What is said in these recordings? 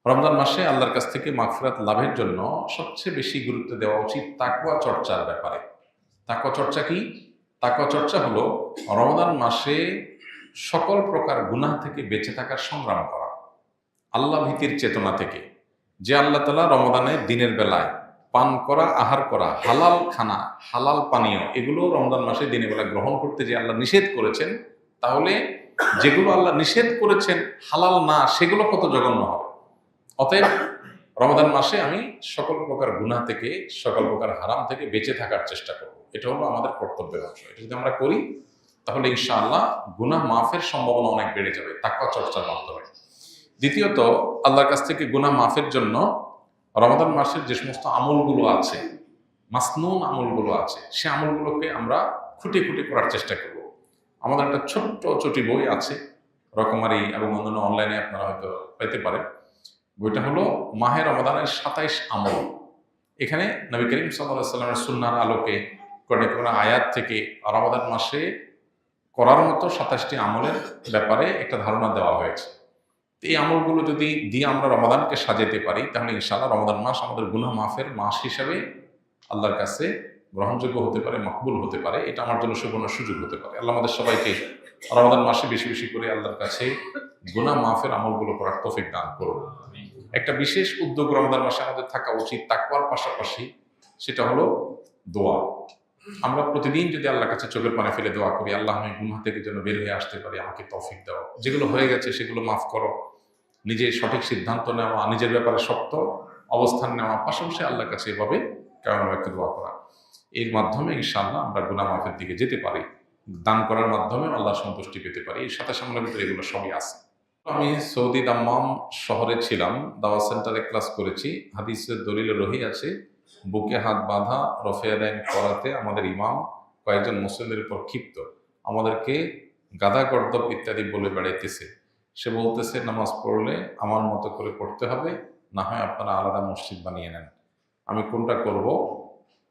রমজান মাসে আল্লাহর কাছ থেকে মাগফিরাত লাভের জন্য সবচেয়ে বেশি গুরুত্ব দেওয়া উচিত তাকওয়া চর্চার ব্যাপারে। তাকওয়া চর্চা কি? তাকওয়া চর্চা হলো রমজান মাসে সকল প্রকার গুনাহ থেকে বেঁচে থাকার সংগ্রাম করা, আল্লাহ ভীতির চেতনা থেকে। যে আল্লাহ তাআলা রমজানে দিনের বেলায় পান করা, আহার করা, হালাল খানা, হালাল পানীয় এগুলো রমজান মাসে দিনের বেলা গ্রহণ করতে যে আল্লাহ নিষেধ করেছেন, তাহলে যেগুলো আল্লাহ নিষেধ করেছেন হালাল না, সেগুলো কত জঘন্য হবে। অতএব রমাদান মাসে আমি সকল প্রকার গুনাহ থেকে, সকল প্রকার হারাম থেকে বেঁচে থাকার চেষ্টা করব। এটা হলো আমাদের কর্তব্যের অংশ। এটা যদি আমরা করি তাহলে ইনশাআল্লাহ গুনাহ মাফের সম্ভাবনা অনেক বেড়ে যাবে তাকওয়া চর্চার মাধ্যমে। দ্বিতীয়ত, আল্লাহর কাছ থেকে গুনাহ মাফের জন্য রমাদান মাসের যে সমস্ত আমলগুলো আছে, মাসনুন আমলগুলো আছে, সে আমলগুলোকে আমরা খুঁটে খুঁটে করার চেষ্টা করব। আমাদের একটা ছোট্ট ছোটি বই আছে, রকমারি এবং অন্যান্য অনলাইনে আপনারা হয়তো পেতে পারেন। বইটা হলো মাহে রমাদানের 27 আমল। এখানে নবী করিম সাল্লাল্লাহু আলাইহি ওয়াসাল্লামের সুন্নাহর আলোকে কোরআনে কোন আয়াত থেকে রমাদান মাসে করার মতো 27টি আমলের ব্যাপারে একটা ধারণা দেওয়া হয়েছে। এই আমলগুলো যদি দিয়ে আমরা রমাদানকে সাজাতে পারি, তাহলে ইনশাআল্লাহ রমাদান মাস আমাদের গুনাহ মাফের মাস হিসেবে আল্লাহর কাছে গ্রহণযোগ্য হতে পারে, মকবুল হতে পারে। এটা আমার জন্য সুবর্ণ সুযোগ হতে পারে। আল্লাহ আমাদের সবাইকে রমাদান মাসে বেশি বেশি করে আল্লাহর কাছে গুনাহ মাফের আমলগুলো করার তৌফিক দান করুন। একটা বিশেষ উদ্যোগ রমজান মাসে আমাদের থাকা উচিত তাকওয়ার পাশাপাশি, সেটা হলো দোয়া। আমরা প্রতিদিন যদি আল্লাহর কাছে চোখের পানি ফেলে দোয়া করি, আল্লাহ আমি গুনাহ থেকে যেন বের হয়ে আসতে পারি, আমাকে তৌফিক দাও, যেগুলো হয়ে গেছে সেগুলো মাফ করো, নিজের সঠিক সিদ্ধান্ত নেওয়া, নিজের ব্যাপারে শক্ত অবস্থান নেওয়া, পাশাপাশি আল্লাহর কাছে এভাবে কেমন একটা দোয়া করা। এর মাধ্যমে ইনশাআল্লাহ আমরা গুনাহ মাফের দিকে যেতে পারি, দান করার মাধ্যমে আল্লাহ সন্তুষ্টি পেতে পারি। এর সাথে সামনের ভিতরে এগুলো সবই আছে। আমি সৌদি দাম্মাম শহরে ছিলাম, দাওয়া সেন্টারে ক্লাস করেছি। হাদিসের দলিলে রহি আছে, বুকে হাত বাঁধা রফে আদায় করাতে আমাদের ইমাম কয়েকজন মুসলিমদের উপর ক্ষিপ্ত, আমাদেরকে গাদা গর্দব ইত্যাদি বলে বেড়াইতেছে। সে বলতেছে, নামাজ পড়লে আমার মতো করে পড়তে হবে, না হয় আপনারা আলাদা মসজিদ বানিয়ে নেন। আমি কোনটা করব,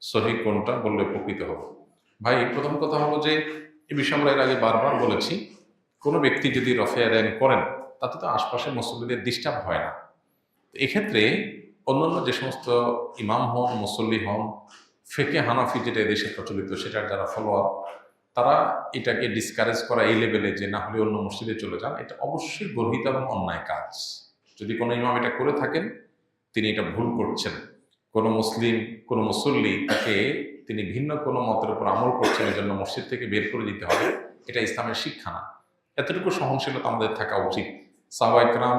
সহি কোনটা বললে উপকৃত হব। ভাই, প্রথম কথা হলো যে এই বিষয়ে আমরা এর আগে বারবার বলেছি, কোনো ব্যক্তি যদি রফে আদায় করেন তাতে তো আশপাশের মুসল্লিদের ডিস্টার্ব হয় না। এক্ষেত্রে অন্যান্য যে সমস্ত ইমাম হন, মুসল্লি হন, ফেকে হানাফি যেটা দেশে প্রচলিত সেটার যারা ফলোয়ার, তারা এটাকে ডিসকারেজ করা এই লেভেলে যে না হলে অন্য মসজিদে চলে যান, এটা অবশ্যই গর্হিত এবং অন্যায় কাজ। যদি কোনো ইমাম এটা করে থাকেন, তিনি এটা ভুল করছেন। কোনো মুসলিম, কোনো মুসল্লি তাকে তিনি ভিন্ন কোনো মতের উপর আমল করছেন, এর জন্য মসজিদ থেকে বের করে দিতে হবে, এটা ইসলামের শিক্ষা না। এতটুকু সহনশীলতা আমাদের থাকা উচিত। সাহাবায়ে কেরাম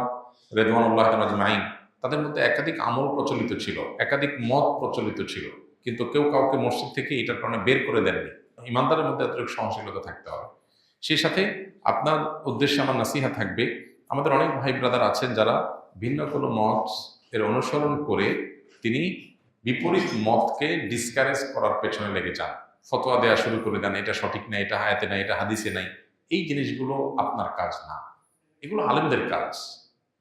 রিদওয়ানুল্লাহি আজমাইন, তাদের মধ্যে একাধিক আমল প্রচলিত ছিল, একাধিক মত প্রচলিত ছিল, কিন্তু কেউ কাউকে মসজিদ থেকে এটার কারণে বের করে দেননি। ইমানদারের মধ্যে এতটুকু সহনশীলতা থাকতে হবে। সেই সাথে আপনার উদ্দেশ্যে আমার নাসিহা থাকবে, আমাদের অনেক ভাই ব্রাদার আছেন যারা ভিন্ন কোনো মত এর অনুসরণ করে তিনি বিপরীত মতকে ডিসকারেজ করার পেছনে লেগে যান, ফতোয়া দেওয়া শুরু করে দেন, এটা সঠিক নাই, এটা আয়াতে নাই, এটা হাদিসে নাই। এই জিনিসগুলো আপনার কাজ না, এগুলো আলেমদের কাজ।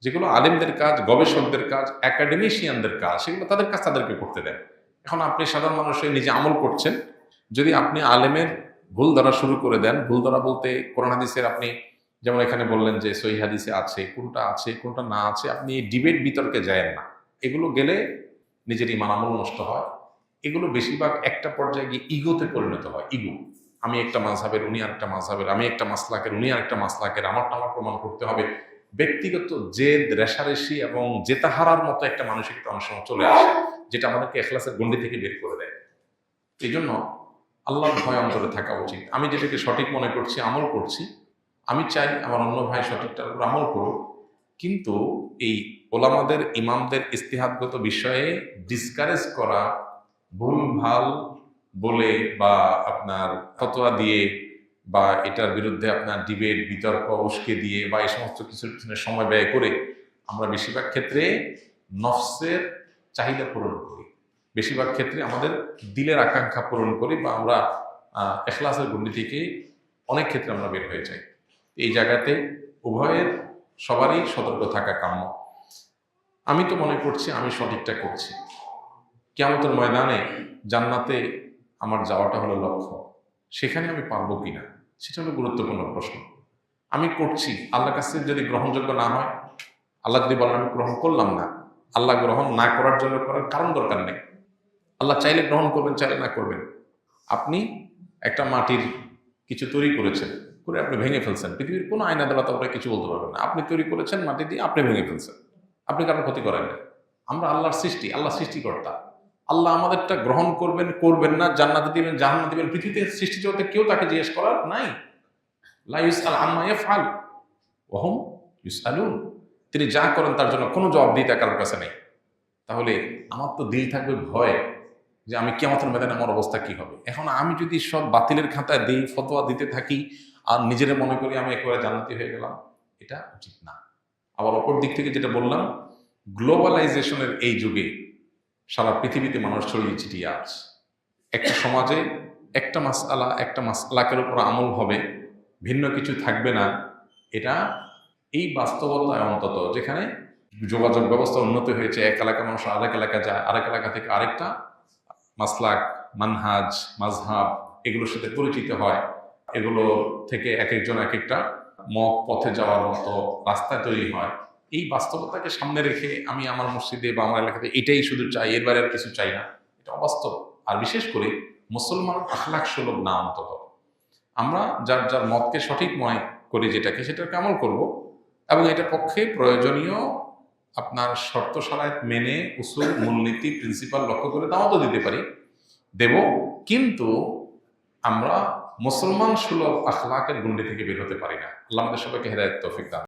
যেগুলো আলেমদের কাজ, গবেষকদের কাজ, একাডেমিশিয়ানদের কাজ, সেগুলো তাদের কাজ তাদেরকে করতে দেন। এখন আপনি সাধারণ মানুষ হয়ে নিজে আমল করছেন, যদি আপনি আলেমের ভুল ধরা শুরু করে দেন, ভুল ধরা বলতে কোরআন হাদিসের, আপনি যেমন এখানে বললেন যে সহিহ হাদিসে আছে, কোনটা না আছে, আপনি এই ডিবেট বিতর্কে যায়েন না। এগুলো গেলে নিজের ইমান আমল নষ্ট হয়। এগুলো বেশিরভাগ একটা পর্যায়ে গিয়ে ইগোতে পরিণত হয়। ইগো, আমি একটা মাযহাবের, উনি আরেকটা মাযহাবের, আমি একটা মাসলাকের, উনি আরেকটা মাসলাকের, আমারটা আমার প্রমাণ করতে হবে। ব্যক্তিগত জেদ, রেষারেষি এবং জেতাহারার মতো একটা মানসিকতা অনেক সময় চলে আসে, যেটা আমাদেরকে ইখলাসের গণ্ডি থেকে বের করে দেয়। এই জন্য আল্লাহর ভয় অন্তরে থাকা উচিত। আমি যেটাকে সঠিক মনে করছি, আমল করছি, আমি চাই আমার অন্য ভাই সঠিকটার উপর আমল করুক, কিন্তু এই ওলামাদের, ইমামদের ইস্তিহাদগত বিষয়ে ডিসকারেজ করা, ভুল ভাল বলে বা আপনার ফতোয়া দিয়ে বা এটার বিরুদ্ধে আপনার ডিবেট, বিতর্ক উস্কে দিয়ে বা এই সমস্ত কিছুর পিছনে সময় ব্যয় করে আমরা বেশিরভাগ ক্ষেত্রে নফসের চাহিদা পূরণ করি, বেশিরভাগ ক্ষেত্রে আমাদের দিলের আকাঙ্ক্ষা পূরণ করি, বা আমরা ইখলাসের গণ্ডি থেকে অনেক ক্ষেত্রে আমরা বের হয়ে যাই। এই জায়গাতে উভয়ের সবারই সতর্ক থাকা কাম্য। আমি তো মনে করছি আমি সঠিকটা করছি, কিয়ামতের ময়দানে জান্নাতে আমার যাওয়াটা হলো লক্ষ্য, সেখানে আমি পারবো কিনা সেটা হলো গুরুত্বপূর্ণ প্রশ্ন। আমি করছি, আল্লাহর কাছে যদি গ্রহণযোগ্য না হয়, আল্লাহ যদি বলেন আমি গ্রহণ করলাম না, আল্লাহ গ্রহণ না করার জন্য করার কারণ দরকার নেই। আল্লাহ চাইলে গ্রহণ করবেন, চাইলে না করবেন। আপনি একটা মাটির কিছু তৈরি করেছেন, করে আপনি ভেঙে ফেলছেন, পৃথিবীর কোনো আইন আদালত আপনাকে কিছু বলতে পারবেন না। আপনি তৈরি করেছেন মাটি দিয়ে, আপনি ভেঙে ফেলছেন, আপনি কারোর ক্ষতি করেন না। আমরা আল্লাহর সৃষ্টি, আল্লাহ সৃষ্টিকর্তা। আল্লাহ আমাদেরটা গ্রহণ করবেন, করবেন না, জান্নাতে দিবেন, জাহান্নামে দিবেন, পৃথিবীতে সৃষ্টি জগতে কেউ তাকে জিজ্ঞেস করার নাই। লা ইউসআল আম্মা ইয়াফআল ওয়া হুম ইউসআলুন। তিনি যা করেন তার জন্য কোনো জবাবদিহিতা কারোর কাছে নেই। তাহলে আমার তো দিল থাকবে ভয় যে আমি কিয়ামতের ময়দানে আমার অবস্থা কি হবে। এখন আমি যদি সব বাতিলের খাতায় দিই, ফতোয়া দিতে থাকি, আর নিজেরা মনে করি আমি একেবারে জান্নাতি হয়ে গেলাম, এটা উচিত না। আবার অপর দিক থেকে যেটা বললাম, গ্লোবালাইজেশনের এই যুগে সারা পৃথিবীতে মানুষ ছড়িয়ে ছিটিয়ে আছে। একটা সমাজে একটা মাসআলাকের উপর আমল হবে, ভিন্ন কিছু থাকবে না। এটা এই বাস্তবতায় অন্তত, যেখানে যোগাযোগ ব্যবস্থা উন্নত হয়েছে, এক এলাকার মানুষ আরেক এলাকা যায়, আরেক এলাকা থেকে আরেকটা মাসলাক, মানহাজ, মাযহাব এগুলোর সাথে পরিচিত হয়, এগুলো থেকে এক একজন এক একটা মত পথে যাওয়ার মতো রাস্তা তৈরি হয়। এই বাস্তবতাকে সামনে রেখে আমি আমার মসজিদে বা আমার এলাকাতে এটাই শুধু চাই, এর বাইরে আর কিছু চাই না, এটা অবাস্তব। আর বিশেষ করে মুসলমান আখলাক সুলভ না, অন্তত আমরা যার যার মতকে সঠিক মনে করি, সেটাকে আমল করব। এবং এটার পক্ষে প্রয়োজনীয় আপনার শর্ত শারায়েত মেনে উসুল, মূলনীতি, প্রিন্সিপাল লক্ষ্য করে দাওয়াতও দিতে পারি, দেব। কিন্তু আমরা মুসলমান সুলভ আখলাকের গুন্ডি থেকে বের হতে পারি না। আল্লাহ আমাদের সবাইকে হেদায়েত তৌফিক দান।